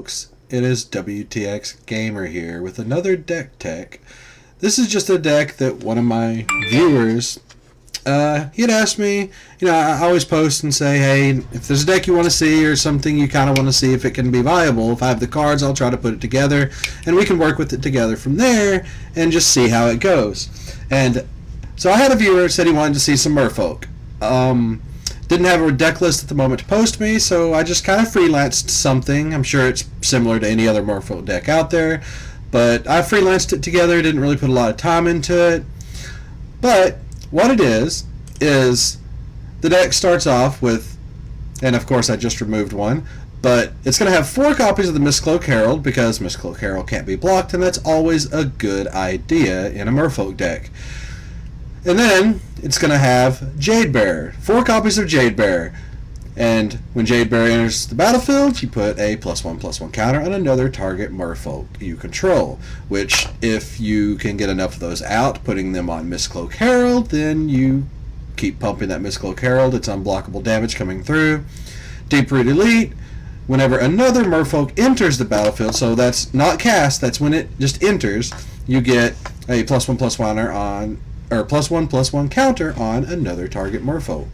folks? It is WTX Gamer here with another deck tech. This is just a deck that one of my viewers, he had asked me, I always post and say, hey, if there's a deck you want to see or something you kind of want to see if it can be viable, if I have the cards, I'll try to put it together and we can work with it together from there and just see how it goes. And so I had a viewer said he wanted to see some merfolk. Didn't have a deck list at the moment to post me, so I just kind of freelanced something. I'm sure it's similar to any other merfolk deck out there, but I freelanced it together, didn't really put a lot of time into it. But what it is the deck starts off with, and of course I just removed one, but it's going to have 4 copies of the Mistcloak Herald, because Mistcloak Herald can't be blocked, and that's always a good idea in a merfolk deck. And then it's going to have Jadebearer, 4 copies of Jadebearer. And when Jadebearer enters the battlefield, you put a +1/+1 counter on another target merfolk you control. Which, if you can get enough of those out, putting them on Mistcloak Herald, then you keep pumping that Mistcloak Herald. It's unblockable damage coming through. Deep-Root Elite, whenever another merfolk enters the battlefield, so that's not cast, that's when it just enters, you get a +1/+1 on, or +1/+1 counter on another target merfolk,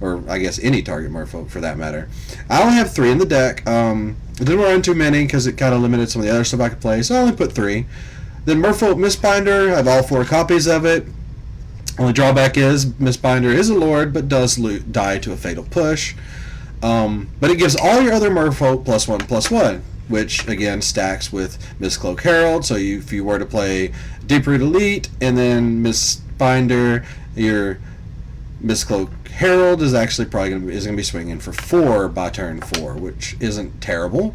or I guess any target merfolk for that matter. I only have 3 in the deck. I didn't run too many because it kind of limited some of the other stuff I could play, so I only put 3. Then Merfolk Mistbinder, I have all 4 copies of it. Only drawback is Mistbinder is a lord, but does die to a fatal push. But it gives all your other merfolk +1/+1, which again stacks with Mistcloak Herald. So if you were to play Deep-Root Elite and then Mistbinder, your Mistcloak Herald is actually probably going to be swinging for 4 by turn 4, which isn't terrible.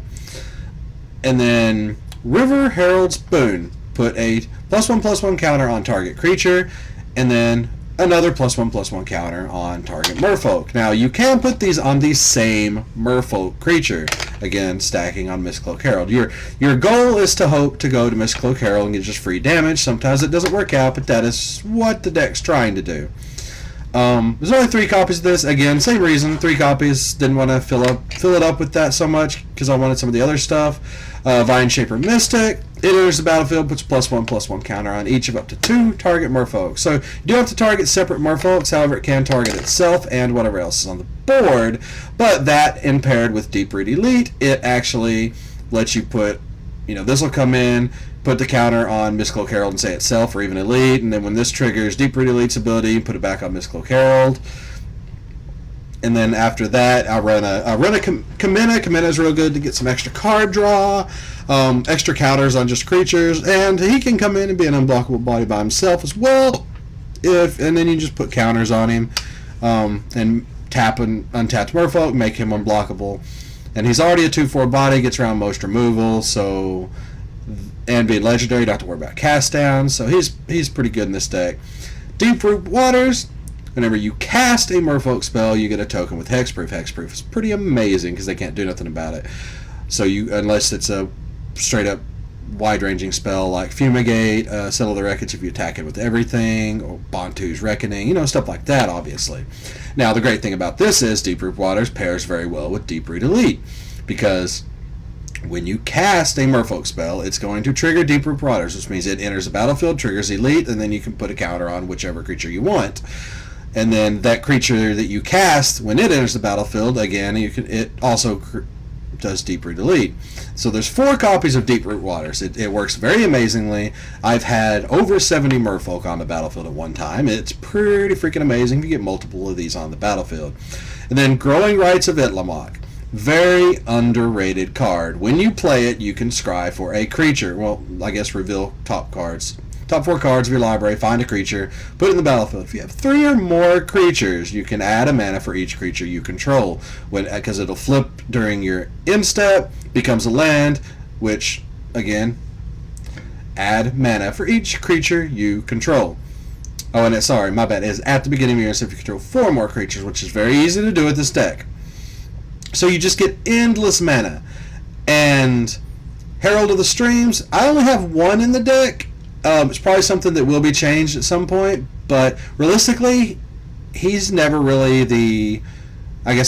And then River Herald's Boon, put a +1/+1 counter on target creature, and then another +1/+1 counter on target merfolk. Now you can put these on the same merfolk creature, again stacking on Mistcloak Herald. Your goal is to hope to go to Mistcloak Herald and get just free damage. Sometimes it doesn't work out, but that is what the deck's trying to do. There's only 3 copies of this. Again, same reason, 3 copies. Didn't want to fill it up with that so much because I wanted some of the other stuff. Vine Shaper Mystic. It enters the battlefield, puts +1/+1 counter on each of up to 2 target merfolks. So you do have to target separate merfolks, however it can target itself and whatever else is on the board. But that, in paired with Deep-Root Elite, it actually lets you put, this will come in, put the counter on Mistcloak Herald and say itself, or even Elite, and then when this triggers Deep-Root Elite's ability, put it back on Mistcloak Herald. And then after that, I run a Kamina. Kamina is real good to get some extra card draw, extra counters on just creatures, and he can come in and be an unblockable body by himself as well. And then you just put counters on him, and tap an untapped merfolk, make him unblockable. And he's already a 2/4 body, gets around most removal, so, and being legendary, you don't have to worry about cast down, so he's pretty good in this deck. Deep-Root Waters. Whenever you cast a merfolk spell, you get a token with hexproof. Hexproof is pretty amazing because they can't do nothing about it. So unless it's a straight up wide-ranging spell like Fumigate, Settle the Wreckage if you attack it with everything, or Bantu's Reckoning, stuff like that, obviously. Now, the great thing about this is Deep-Root Waters pairs very well with Deep-Root Elite, because when you cast a merfolk spell, it's going to trigger Deep-Root Waters, which means it enters the battlefield, triggers Elite, and then you can put a counter on whichever creature you want. And then that creature that you cast, when it enters the battlefield, again, it also does Deep-Root Elite. So there's 4 copies of Deep-Root Waters. It works very amazingly. I've had over 70 merfolk on the battlefield at one time. It's pretty freaking amazing if you get multiple of these on the battlefield. And then Growing Rites of Itlamok. Very underrated card. When you play it, you can scry for a creature. Well, I guess reveal top cards. Top 4 cards of your library, find a creature, put it in the battlefield. If you have 3 or more creatures, you can add a mana for each creature you control, because it'll flip during your end step, becomes a land, which, again, add mana for each creature you control. Oh, and sorry, my bad, is at the beginning of your step, if you control 4 more creatures, which is very easy to do with this deck. So you just get endless mana. And Herald of the Streams, I only have 1 in the deck. It's probably something that will be changed at some point, but realistically, he's never really the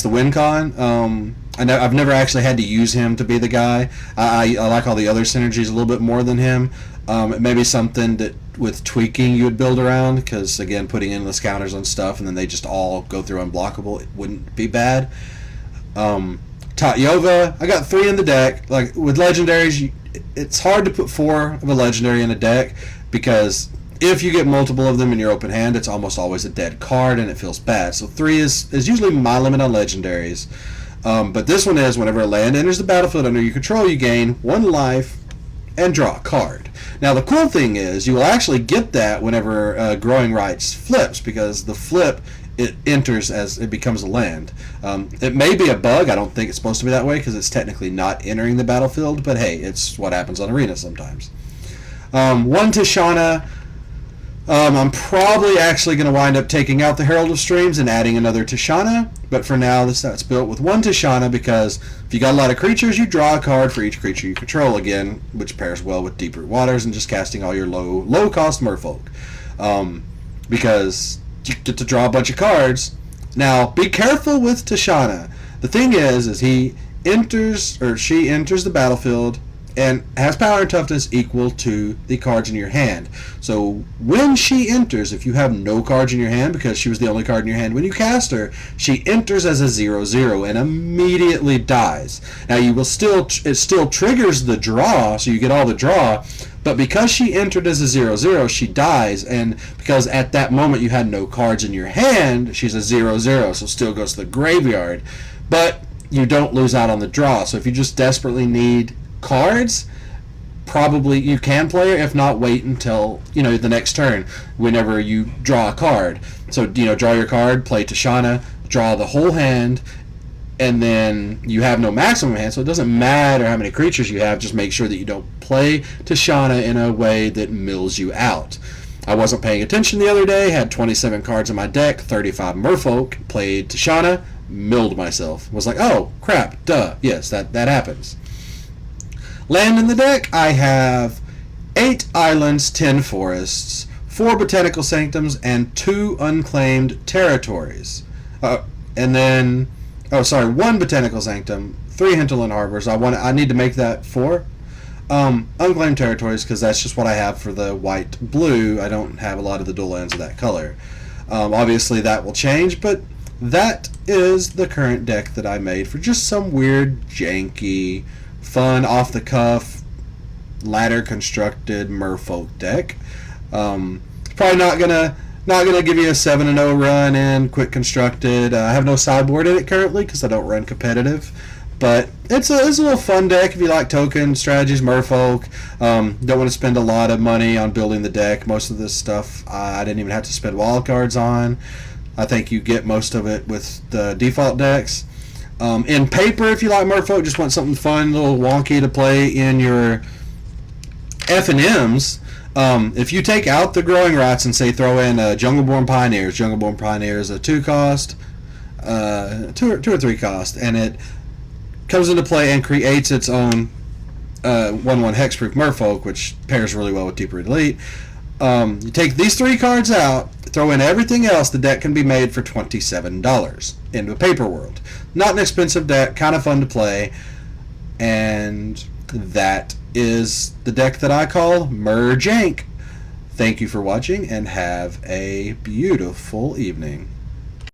win con. I've never actually had to use him to be the guy. I like all the other synergies a little bit more than him. It may be something that with tweaking you would build around, because again, putting endless counters on stuff and then they just all go through unblockable, it wouldn't be bad. Tatyova, I got 3 in the deck. Like with legendaries, it's hard to put 4 of a legendary in a deck, because if you get multiple of them in your open hand, it's almost always a dead card and it feels bad. So 3 is usually my limit on legendaries. But this one is, whenever a land enters the battlefield under your control, you gain 1 life and draw a card. Now the cool thing is, you will actually get that whenever Growing Rights flips, because the flip, it enters as it becomes a land. It may be a bug. I don't think it's supposed to be that way, because it's technically not entering the battlefield, but hey, it's what happens on Arena sometimes. 1 Tishana. I'm probably actually going to wind up taking out the Herald of Streams and adding another Tishana, but for now that's built with 1 Tishana, because if you got a lot of creatures, you draw a card for each creature you control, again, which pairs well with Deep Root Waters and just casting all your low cost merfolk, because you get to draw a bunch of cards. Now be careful with Tishana. The thing is he enters, or she enters, the battlefield and has power and toughness equal to the cards in your hand. So when she enters, if you have no cards in your hand, because she was the only card in your hand when you cast her, she enters as a 0/0 and immediately dies. Now it still triggers the draw, so you get all the draw, but because she entered as a 0/0, she dies, and because at that moment you had no cards in your hand, she's a 0/0, so still goes to the graveyard. But you don't lose out on the draw, so if you just desperately need cards, probably you can play her. If not, wait until the next turn whenever you draw a card. So draw your card, play Tishana, draw the whole hand, and then you have no maximum hand, so it doesn't matter how many creatures you have. Just make sure that you don't play Tishana in a way that mills you out. I wasn't paying attention the other day, had 27 cards in my deck, 35 merfolk, played Tishana, milled myself. Was like, oh crap, duh, yes, that happens. Land in the deck, I have 8 islands, 10 forests, 4 botanical sanctums, and 2 unclaimed territories. And then, 1 botanical sanctum, 3 hinterland harbors. I need to make that 4 unclaimed territories, because that's just what I have for the white-blue. I don't have a lot of the dual lands of that color. Obviously that will change, but that is the current deck that I made for just some weird, janky, fun, off-the-cuff, ladder-constructed merfolk deck. Probably not gonna give you a 7-0 run in quick constructed. I have no sideboard in it currently because I don't run competitive, but it's a little fun deck if you like token strategies, merfolk. Don't want to spend a lot of money on building the deck. Most of this stuff I didn't even have to spend wildcards on. I think you get most of it with the default decks. In paper, if you like merfolk, just want something fun, a little wonky to play in your F&Ms. If you take out the Growing Rights and say throw in Jungleborn Pioneers. Jungleborn Pioneers a 2 cost, 2 or 3 cost, and it comes into play and creates its own 1/1 hexproof merfolk, which pairs really well with Deep Root Elite. You take these 3 cards out, throw in everything else, the deck can be made for $27 in the paper world. Not an expensive deck, kind of fun to play, and that is the deck that I call Merjank. Thank you for watching, and have a beautiful evening.